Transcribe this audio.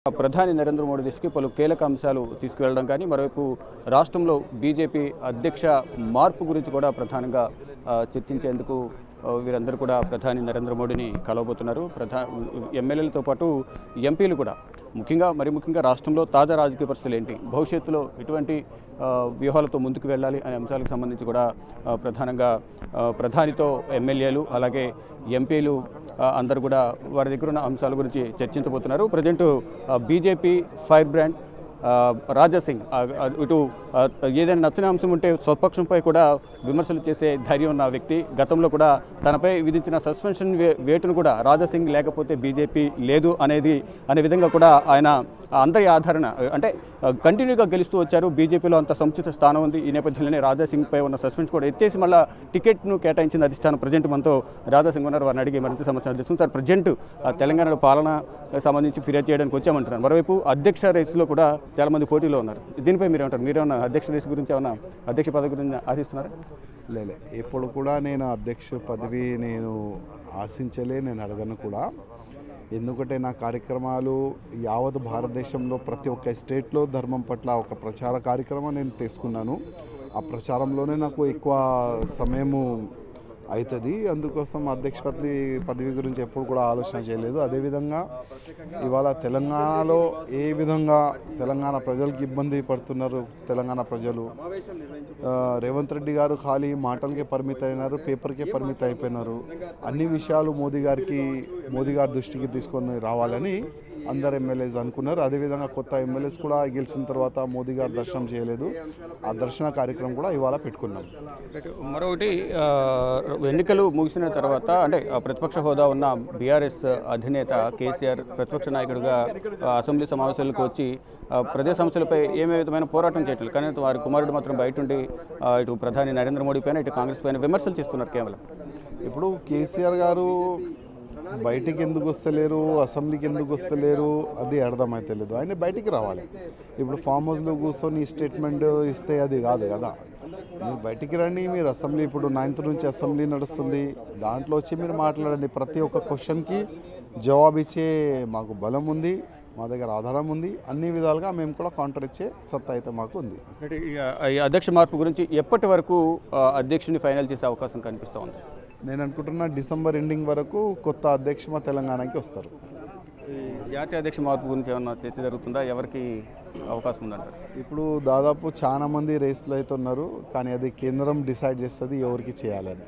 ప్రధాని నరేంద్ర మోడీ దృష్టికి పలు కీలక అంశాలు తీసుకువెళ్ళడం కానీ మరోవైపు రాష్ట్రంలో బీజేపీ అధ్యక్ష మార్పు గురించి కూడా ప్రధానంగా చర్చించేందుకు వీరందరూ కూడా ప్రధాని నరేంద్ర మోడీని కలవబోతున్నారు. ఎమ్మెల్యేలతో పాటు ఎంపీలు కూడా ముఖ్యంగా రాష్ట్రంలో తాజా రాజకీయ పరిస్థితులు ఏంటి, భవిష్యత్తులో ఎటువంటి వ్యూహాలతో ముందుకు వెళ్ళాలి అనే అంశాలకు సంబంధించి కూడా ప్రధానంగా ప్రధానితో ఎమ్మెల్యేలు అలాగే ఎంపీలు అందరూ కూడా వారి దగ్గర ఉన్న అంశాల గురించి చర్చించబోతున్నారు. Present BJP fire brand Raja Singh ఇటు ఏదైనా నచ్చిన అంశం ఉంటే స్వపక్షంపై కూడా విమర్శలు చేసే ధైర్యం ఉన్న వ్యక్తి. గతంలో కూడా తనపై విధించిన సస్పెన్షన్ వేటును కూడా రాజా సింగ్ లేకపోతే బీజేపీ లేదు అనే విధంగా కూడా ఆయన అందరి ఆదరణ అంటే కంటిన్యూగా గెలుస్తూ వచ్చారు. బీజేపీలో అంత సముచిత స్థానం ఉంది. ఈ నేపథ్యంలోనే రాజా సింగ్పై ఉన్న సస్పెన్షన్ కూడా ఎత్తేసి మళ్ళీ టికెట్ను కేటాయించిన అధిష్టానం. ప్రజెంట్ మనతో రాజా సింగ్ ఉన్నారు. వారిని అడిగి మరింత సమాచారం తెలుస్తుంది. సార్, ప్రజెంట్ తెలంగాణలో పాలన సంబంధించి ఫిర్యాదు చేయడానికి వచ్చామంటున్నారు. మరోవైపు అధ్యక్ష రేసులో కూడా చాలామంది పోటీలో ఉన్నారు. దీనిపై మీరేమంటారు? మీరేమన్నా అధ్యక్ష రేసు గురించి ఏమన్నా అధ్యక్ష పదవి గురించి ఆశిస్తున్నారా? లేదు, ఇప్పుడు కూడా నేను అధ్యక్ష పదవి ఆశించలే, నేను అడగను కూడా. ఎందుకంటే నా కార్యక్రమాలు యావత్ భారతదేశంలో ప్రతి ఒక్క స్టేట్లో ధర్మం పట్ల ఒక ప్రచార కార్యక్రమం నేను తీసుకున్నాను. ఆ ప్రచారంలోనే నాకు ఎక్కువ సమయము అవుతుంది. అందుకోసం అధ్యక్ష పదవి గురించి ఎప్పుడు కూడా ఆలోచన చేయలేదు. అదేవిధంగా ఇవాళ తెలంగాణలో ఏ విధంగా తెలంగాణ ప్రజలకు ఇబ్బంది పడుతున్నారు, తెలంగాణ ప్రజలు రేవంత్ రెడ్డి గారు ఖాళీ మాటలకే పరిమితం అయినారు, పేపర్కే పరిమితం అయిపోయినారు. అన్ని విషయాలు మోదీ గారి దృష్టికి తీసుకొని రావాలని అందరు ఎమ్మెల్యేస్ అనుకున్నారు. అదేవిధంగా కొత్త ఎమ్మెల్యేస్ కూడా గెలిచిన తర్వాత మోదీ గారు దర్శనం చేయలేదు. ఆ దర్శన కార్యక్రమం కూడా ఇవాళ పెట్టుకున్నాం. మరొకటి, ఎన్నికలు ముగిసిన తర్వాత అంటే ప్రతిపక్ష హోదా ఉన్న బీఆర్ఎస్ అధినేత కేసీఆర్ ప్రతిపక్ష నాయకుడిగా అసెంబ్లీ సమావేశాలకు వచ్చి ప్రజా సమస్యలపై ఏమే విధమైన పోరాటం చేయట్లేదు. కానీ వారి కుమారుడు మాత్రం బయట ఉండి ఇటు ప్రధాని నరేంద్ర మోడీ పైన ఇటు కాంగ్రెస్ పైన విమర్శలు చేస్తున్నారు. కేవలం ఇప్పుడు కేసీఆర్ గారు బయటికి ఎందుకు వస్తలేరు, అసెంబ్లీకి ఎందుకు వస్తలేరు అది అర్థమైతలేదు. ఆయన బయటికి రావాలి. ఇప్పుడు ఫామ్ హౌస్లో కూర్చొని స్టేట్మెంట్ ఇస్తే అది కాదు కదా. మీరు బయటికి రండి. మీరు అసెంబ్లీ ఇప్పుడు 9th నుంచి అసెంబ్లీ నడుస్తుంది, దాంట్లో వచ్చి మీరు మాట్లాడండి. ప్రతి ఒక్క క్వశ్చన్కి జవాబు ఇచ్చే మాకు బలం ఉంది, మా దగ్గర ఆధారం ఉంది. అన్ని విధాలుగా మేము కూడా కౌంటర్ ఇచ్చే సత్తా అయితే మాకు ఉంది. ఈ అధ్యక్ష మార్పు గురించి ఎప్పటి వరకు అధ్యక్షుని ఫైనల్ చేసే అవకాశం కనిపిస్తూ ఉంది? నేను అనుకుంటున్నా డిసెంబర్ ఎండింగ్ వరకు కొత్త అధ్యక్ష మా తెలంగాణకి వస్తారు. జాతీయ అధ్యక్ష మార్పు గురించి ఏమన్నా చర్చ జరుగుతుందా? ఎవరికి అవకాశం ఉందంటారు? ఇప్పుడు దాదాపు చాలా మంది రేస్లో అయితే ఉన్నారు, కానీ అది కేంద్రం డిసైడ్ చేస్తుంది ఎవరికి చేయాలని.